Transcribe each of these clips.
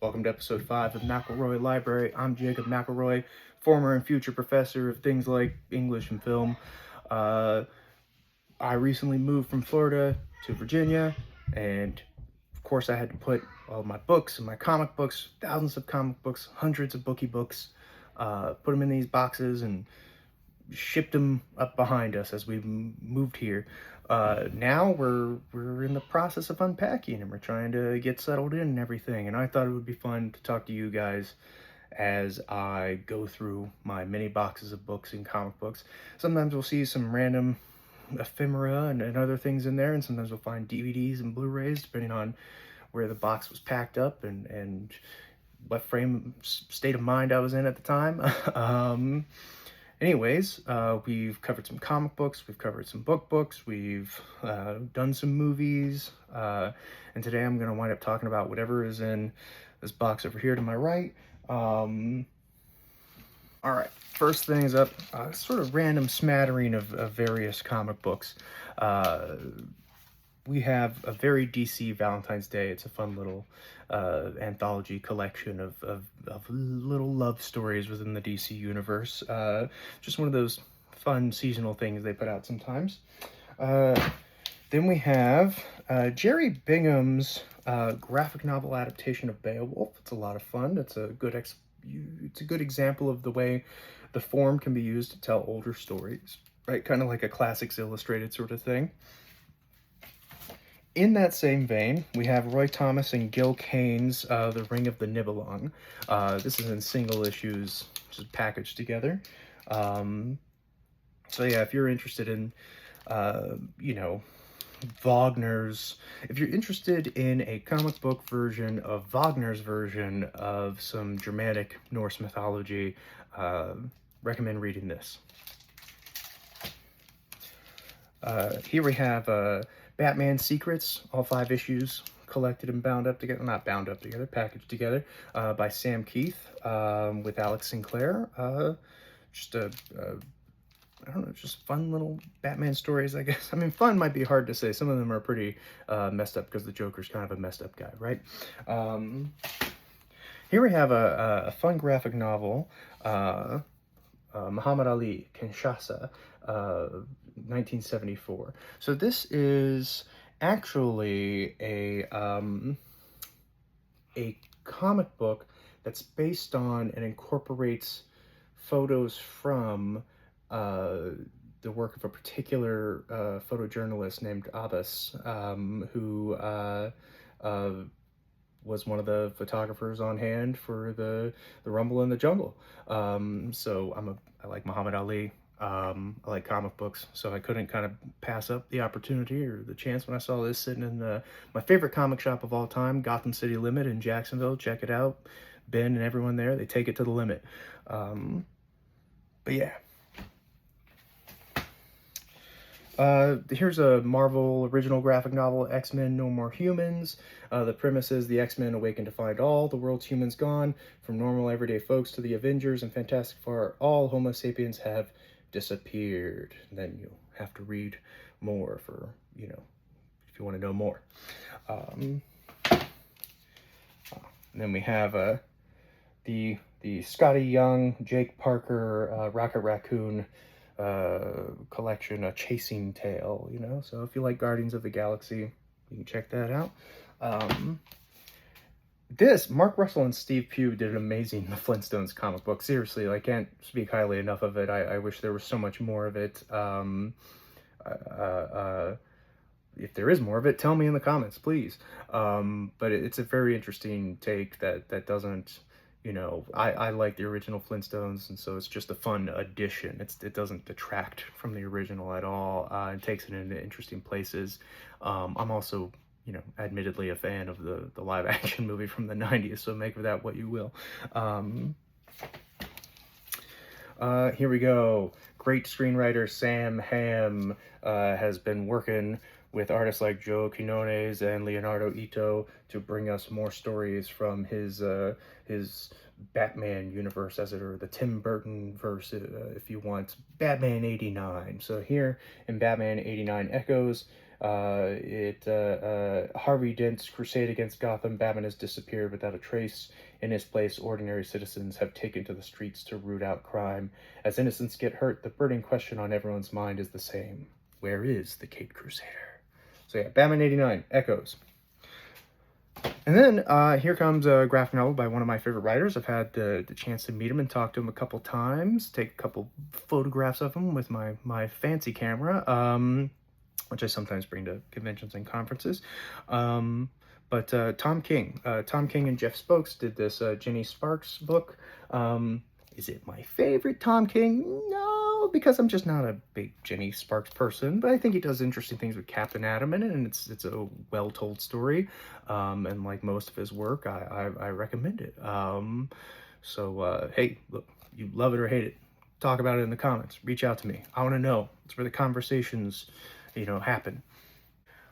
Welcome to episode 5 of McElroy Library. I'm Jacob McElroy, former and future professor of things like English and film. I recently moved from Florida to Virginia, and of course I had to put all my books and my comic books, thousands of comic books, hundreds of booky books, put them in these boxes and shipped them up behind us as we moved here. Now we're in the process of unpacking and we're trying to get settled in and everything. And I thought it would be fun to talk to you guys as I go through my many boxes of books and comic books. Sometimes we'll see some random ephemera and other things in there, and sometimes we'll find DVDs and Blu-rays depending on where the box was packed up and what state of mind I was in at the time. Anyways, we've covered some comic books, we've covered some books, we've done some movies, and today I'm going to wind up talking about whatever is in this box over here to my right. All right, first things up, sort of random smattering of various comic books. We have a very DC Valentine's Day. It's a fun little anthology collection of little love stories within the DC universe. Just one of those fun seasonal things they put out sometimes. Then we have Jerry Bingham's graphic novel adaptation of Beowulf. It's a lot of fun. It's a good example of the way the form can be used to tell older stories, right? Kind of like a Classics Illustrated sort of thing. In that same vein, we have Roy Thomas and Gil Kane's The Ring of the Nibelung. This is in single issues, just packaged together. So yeah, if you're interested in, if you're interested in a comic book version of Wagner's version of some Germanic Norse mythology, recommend reading this. Here we have Batman Secrets, all 5 issues collected and bound up together, not bound up together, packaged together, by Sam Keith, with Alex Sinclair. I don't know, just fun little Batman stories, I guess. I mean, fun might be hard to say. Some of them are pretty messed up because the Joker's kind of a messed up guy, right? Here we have a fun graphic novel, Muhammad Ali, Kinshasa, 1974. So this is actually a comic book that's based on and incorporates photos from the work of a particular photojournalist named Abbas, who was one of the photographers on hand for the Rumble in the Jungle. So I like Muhammad Ali. I like comic books, so I couldn't kind of pass up the opportunity or the chance when I saw this sitting in my favorite comic shop of all time, Gotham City Limit in Jacksonville. Check it out. Ben and everyone there, they take it to the limit. But yeah. Here's a Marvel original graphic novel, X-Men No More Humans. The premise is the X-Men awaken to find all the world's humans gone. From normal everyday folks to the Avengers and Fantastic Four, all Homo sapiens have disappeared. And then you'll have to read more for, if you want to know more. And then we have the Scotty Young, Jake Parker, Rocket Raccoon collection, A Chasing Tale, so if you like Guardians of the Galaxy, you can check that out. Mark Russell and Steve Pugh did an amazing The Flintstones comic book. Seriously, I can't speak highly enough of it. I wish there was so much more of it. If there is more of it, tell me in the comments, please. But it's a very interesting take that doesn't, I like the original Flintstones, and so it's just a fun addition. It doesn't detract from the original at all. It takes it into interesting places. I'm also, admittedly a fan of the live action movie from the 90s, so make of that what you will. Here we go. great screenwriter Sam Hamm has been working with artists like Joe Quinones and Leonardo Ito to bring us more stories from his Batman universe, as it were, the Tim Burton verse, if you want, Batman '89. So here in Batman '89 Echoes, Harvey Dent's crusade against Gotham, Batman has disappeared without a trace. In his place, ordinary citizens have taken to the streets to root out crime. As innocents get hurt, the burning question on everyone's mind is the same: where is the Caped Crusader? So yeah, Batman '89 Echoes. And then here comes a graphic novel by one of my favorite writers. I've had the chance to meet him and talk to him a couple times, take a couple photographs of him with my fancy camera, which I sometimes bring to conventions and conferences. But Tom King and Jeff Spokes did this Jenny Sparks book. Is it my favorite Tom King? No, because I'm just not a big Jenny Sparks person, but I think he does interesting things with Captain Atom in it, and it's a well-told story, and like most of his work, I recommend it. So hey, look, you love it or hate it, talk about it in the comments, reach out to me. I want to know. It's where the conversations, happen.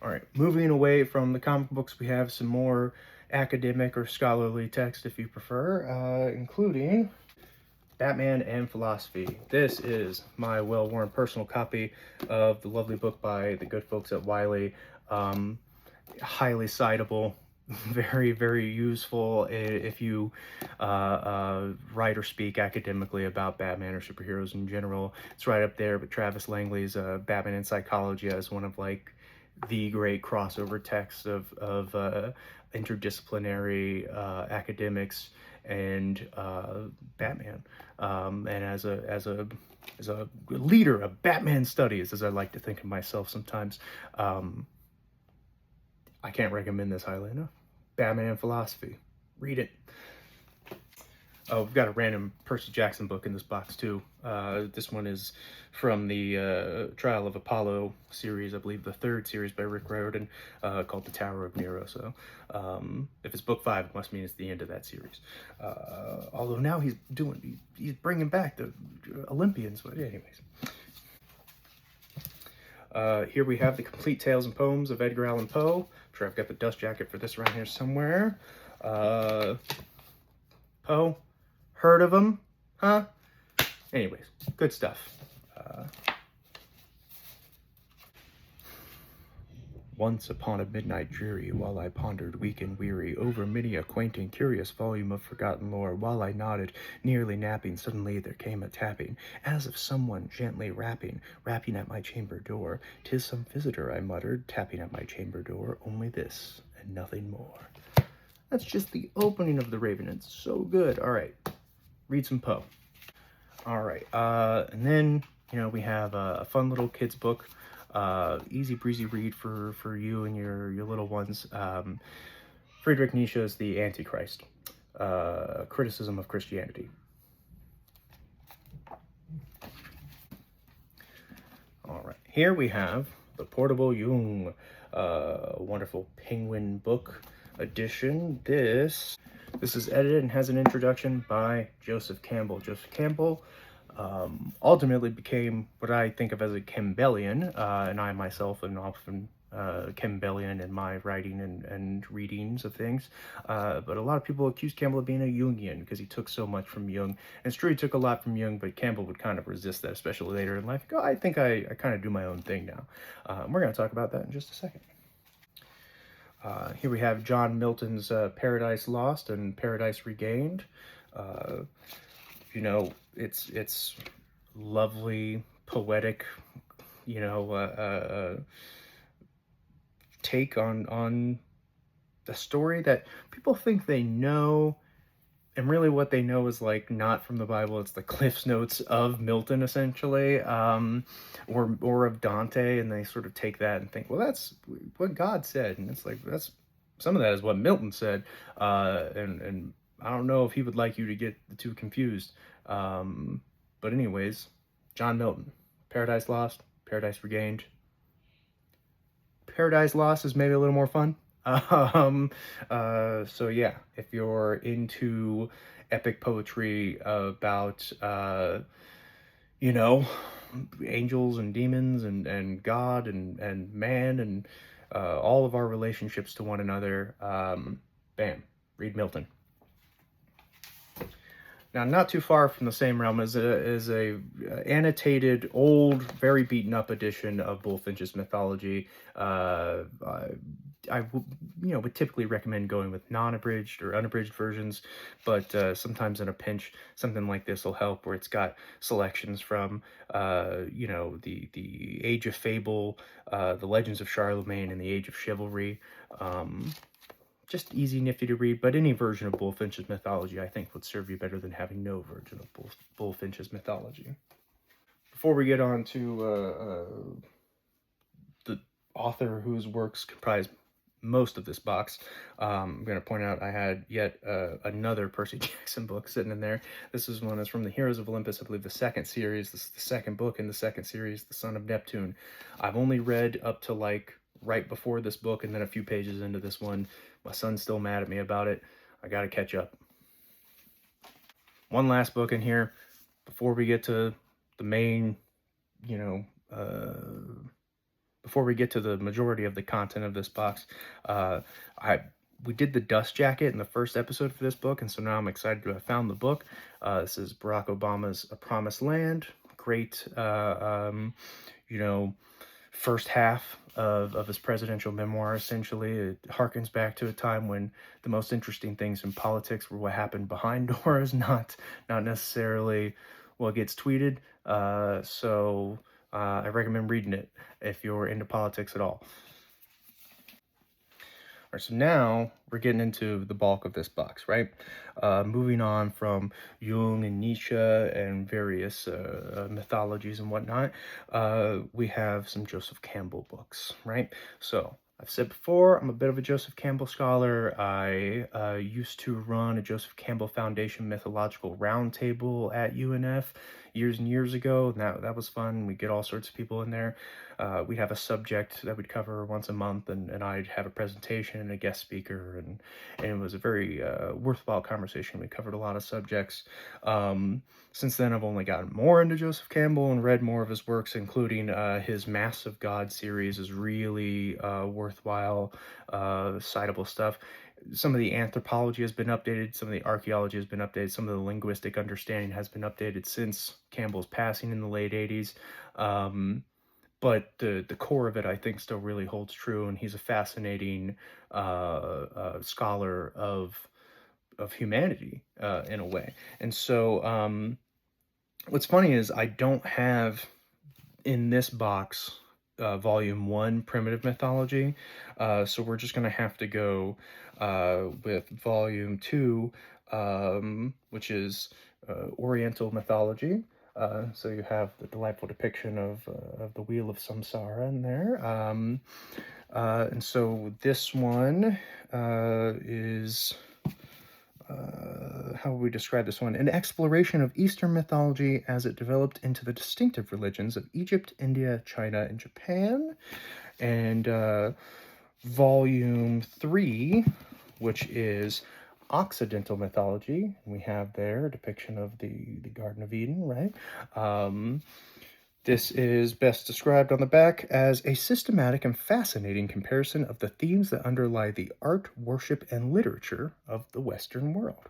All right, moving away from the comic books, we have some more academic or scholarly text, if you prefer, including Batman and Philosophy. This is my well-worn personal copy of the lovely book by the good folks at Wiley. Highly citable, very, very useful if you write or speak academically about Batman or superheroes in general. It's right up there with Travis Langley's Batman in Psychology as one of like the great crossover texts of interdisciplinary academics and Batman, and as a leader of Batman studies, as I like to think of myself sometimes, I can't recommend this highly enough. Batman and Philosophy, read it. Oh, we've got a random Percy Jackson book in this box too. This one is from the Trial of Apollo series, I believe the third series by Rick Riordan, called The Tower of Nero. So if it's book 5, it must mean it's the end of that series. Although now he's bringing back the Olympians, but anyways. Here we have the complete tales and poems of Edgar Allan Poe. I'm sure I've got the dust jacket for this around here somewhere. Poe, heard of him? Huh? Anyways, good stuff. Once upon a midnight dreary, while I pondered weak and weary over many a quaint and curious volume of forgotten lore, while I nodded, nearly napping, suddenly there came a tapping, as of someone gently rapping at my chamber door. "'Tis some visitor," I muttered, tapping at my chamber door, "only this, and nothing more." That's just the opening of The Raven. It's so good. All right, read some Poe. All right, and then, we have a fun little kids book. Easy breezy read for you and your little ones. Friedrich Nietzsche's The Antichrist, Criticism of Christianity. All right, here we have The Portable Jung, wonderful Penguin book edition. This is edited and has an introduction by Joseph Campbell. Joseph Campbell ultimately became what I think of as a Campbellian, and I myself am often Campbellian in my writing and readings of things, but a lot of people accuse Campbell of being a Jungian because he took so much from Jung. And it's true, he took a lot from Jung, but Campbell would kind of resist that, especially later in life. Go, I think I kind of do my own thing now. We're going to talk about that in just a second. Here we have John Milton's Paradise Lost and Paradise Regained. It's lovely, poetic, take on a story that people think they know, and really what they know is like not from the Bible. It's the Cliff's Notes of Milton, essentially, or of Dante, and they sort of take that and think, well, that's what God said, and it's like some of that is what Milton said, and I don't know if he would like you to get the two confused, but anyways, John Milton, Paradise Lost, Paradise Regained. Paradise Lost is maybe a little more fun. So yeah, if you're into epic poetry about, you know, angels and demons and God and man and all of our relationships to one another. Bam, read Milton. Now, not too far from the same realm is a annotated, old, very beaten up edition of Bullfinch's mythology. I would typically recommend going with non-abridged or unabridged versions, but sometimes in a pinch, something like this will help, where it's got selections from the Age of Fable, the Legends of Charlemagne, and the Age of Chivalry. Just easy, nifty to read, but any version of Bullfinch's mythology, I think, would serve you better than having no version of Bullfinch's mythology. Before we get on to the author whose works comprise most of this box, I'm going to point out I had yet another Percy Jackson book sitting in there. This is one that's from the Heroes of Olympus, I believe the second series. This is the second book in the second series, The Son of Neptune. I've only read up to like right before this book and then a few pages into this one. My son's still mad at me about it. I got to catch up. One last book in here before we get to the main, before we get to the majority of the content of this box. We did the dust jacket in the first episode for this book, and so now I'm excited to have found the book. This is Barack Obama's A Promised Land. Great, first half of his presidential memoir, essentially. It harkens back to a time when the most interesting things in politics were what happened behind doors, not necessarily what gets tweeted. So I recommend reading it if you're into politics at all. All right, so now we're getting into the bulk of this box, right? Moving on from Jung and Nietzsche and various mythologies and whatnot, we have some Joseph Campbell books, right? So I've said before, I'm a bit of a Joseph Campbell scholar. I used to run a Joseph Campbell Foundation Mythological Roundtable at UNF years and years ago, and that was fun. We'd get all sorts of people in there. We'd have a subject that we'd cover once a month, and I'd have a presentation and a guest speaker, and it was a very worthwhile conversation. We covered a lot of subjects. Since then, I've only gotten more into Joseph Campbell and read more of his works, including his Mass of God series is really worthwhile, citable stuff. Some of the anthropology has been updated, some of the archaeology has been updated, some of the linguistic understanding has been updated since Campbell's passing in the late 80s. But the core of it, I think, still really holds true, and he's a fascinating scholar of humanity in a way. And so what's funny is I don't have in this box volume 1 Primitive Mythology, so we're just going to have to go with volume 2, which is Oriental Mythology. So you have the delightful depiction of the Wheel of Samsara in there. And so this one is, how would we describe this one? An exploration of Eastern mythology as it developed into the distinctive religions of Egypt, India, China, and Japan. And volume 3, which is Occidental mythology. We have there a depiction of the Garden of Eden, right? This is best described on the back as a systematic and fascinating comparison of the themes that underlie the art, worship, and literature of the Western world.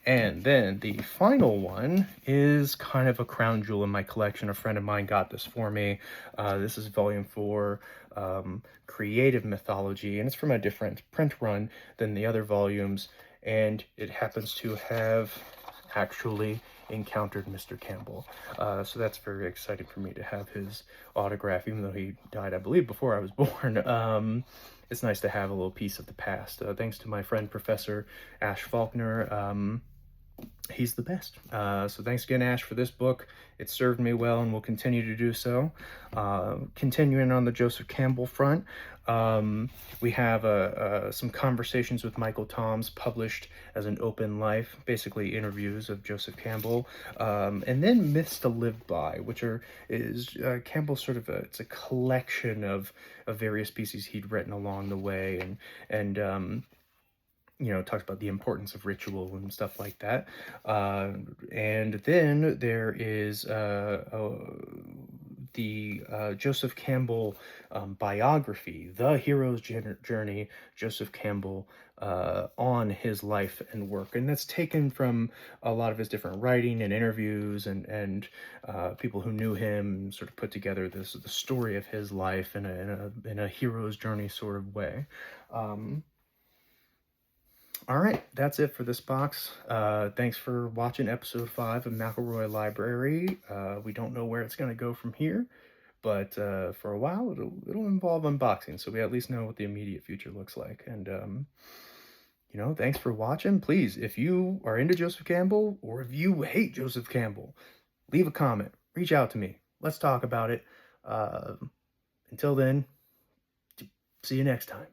And then the final one is kind of a crown jewel in my collection. A friend of mine got this for me. This is volume 4, Creative Mythology, and it's from a different print run than the other volumes, and it happens to have actually encountered Mr. Campbell. So that's very exciting for me to have his autograph, even though he died, I believe, before I was born. It's nice to have a little piece of the past. Thanks to my friend, Professor Ash Faulkner. He's the best. So thanks again, Ash, for this book. It served me well and will continue to do so. Continuing on the Joseph Campbell front, we have some conversations with Michael Toms published as an open life, basically interviews of Joseph Campbell, and then Myths to Live By, which is Campbell's sort of it's a collection of various pieces he'd written along the way, and talks about the importance of ritual and stuff like that. And then there is the Joseph Campbell biography, The Hero's Journey, Joseph Campbell, on his life and work. And that's taken from a lot of his different writing and interviews, and people who knew him sort of put together the story of his life in a hero's journey sort of way. All right, that's it for this box. Thanks for watching episode 5 of McElroy Library. We don't know where it's going to go from here, but for a while it'll involve unboxing, so we at least know what the immediate future looks like. And thanks for watching. Please, if you are into Joseph Campbell, or if you hate Joseph Campbell, leave a comment. Reach out to me. Let's talk about it. Until then, see you next time.